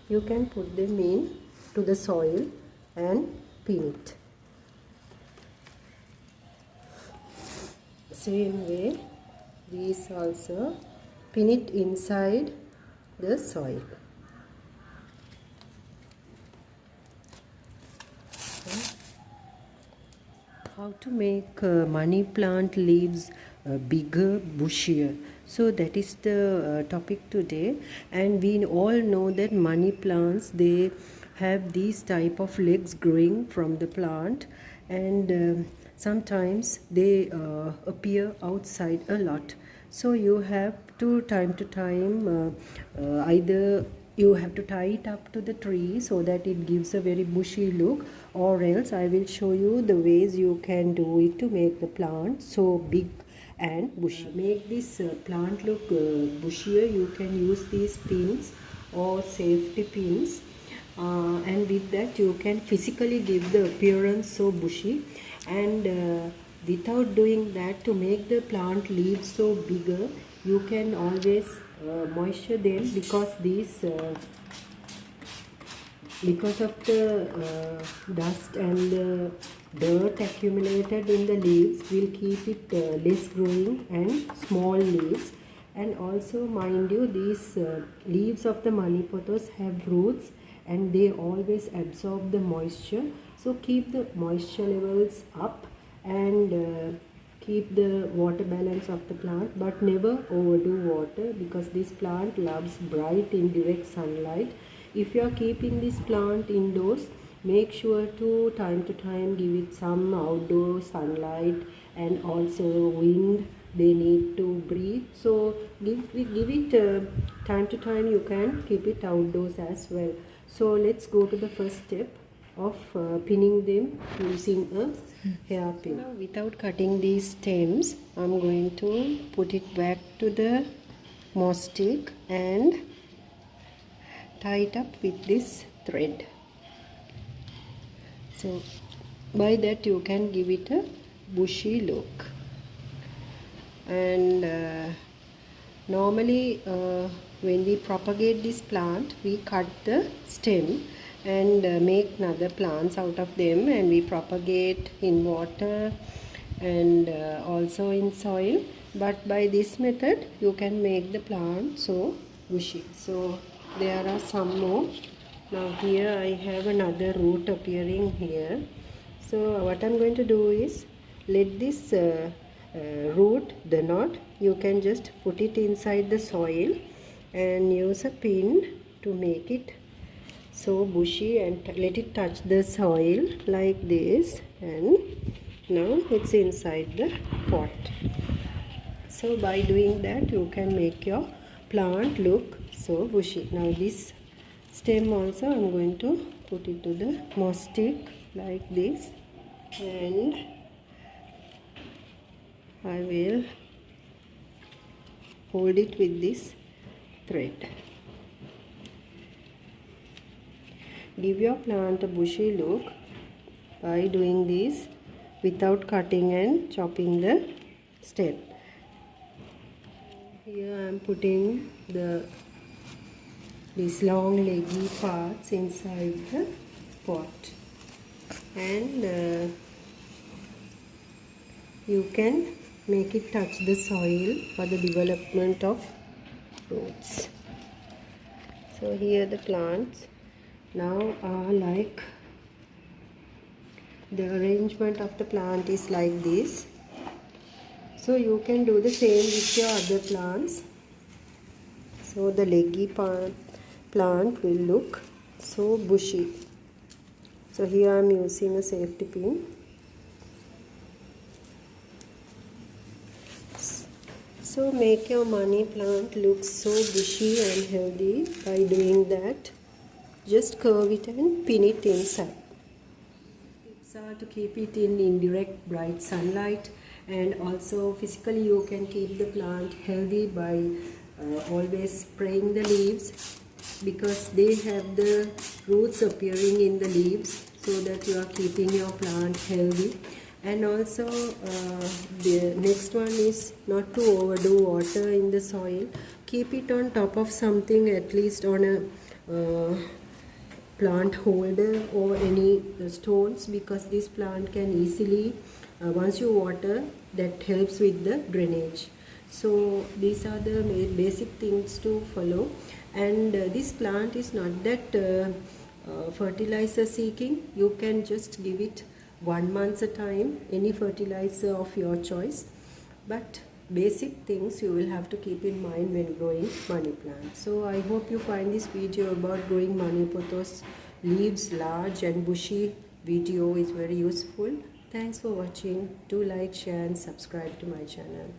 you can put them in to the soil and pin it. Same way, these also pin it inside the soil. How to make money plant leaves bigger, bushier. So that is the topic today, and we all know that money plants, they have these type of legs growing from the plant, and sometimes they appear outside a lot. So you have to time either you have to tie it up to the tree so that it gives a very bushy look, or else I will show you the ways you can do it to make the plant so big and bushy. Make this plant look bushier, you can use these pins or safety pins, and with that you can physically give the appearance so bushy. And without doing that, to make the plant leaves so bigger, you can always moisture them, because these because of the dust and the dirt accumulated in the leaves will keep it less growing and small leaves. And also, mind you, these leaves of the money pothos have roots and they always absorb the moisture, so keep the moisture levels up and keep the water balance of the plant, but never overdo water, because this plant loves bright indirect sunlight. If you are keeping this plant indoors, make sure to time give it some outdoor sunlight, and also wind they need to breathe. So give it time to time. You can keep it outdoors as well. So let's go to the first step of pinning them using a hairpin. Now, without cutting these stems, I'm going to put it back to the moss stick and tie it up with this thread. So by that you can give it a bushy look. And normally when we propagate this plant, we cut the stem and make another plants out of them, and we propagate in water and also in soil. But by this method you can make the plant so bushy. So there are some more. Now here I have another root appearing here. So what I'm going to do is, let this root, the knot, you can just put it inside the soil and use a pin to make it so bushy, and let it touch the soil like this, and now it's inside the pot. So by doing that you can make your plant look so bushy. Now this stem also I'm going to put it to the moss stick like this, and I will hold it with this thread. Give your plant a bushy look by doing this without cutting and chopping the stem. Here I am putting these long leggy parts inside the pot, and you can make it touch the soil for the development of roots. So here the plants now are like, the arrangement of the plant is like this. So you can do the same with your other plants. So the leggy plant will look so bushy. So here I am using a safety pin. So make your money plant look so bushy and healthy by doing that. Just curve it and pin it inside. Tips are to keep it in indirect bright sunlight, and also physically you can keep the plant healthy by always spraying the leaves, because they have the roots appearing in the leaves, so that you are keeping your plant healthy. And also the next one is not to overdo water in the soil. Keep it on top of something, at least on a uh, plant holder or any stones, because this plant can easily, once you water, that helps with the drainage. So these are the basic things to follow. And this plant is not that fertilizer seeking. You can just give it 1 month a time, any fertilizer of your choice, but basic things you will have to keep in mind when growing money plant. So I hope you find this video about growing money pothos leaves large and bushy video is very useful. Thanks for watching. Do like, share and subscribe to my channel.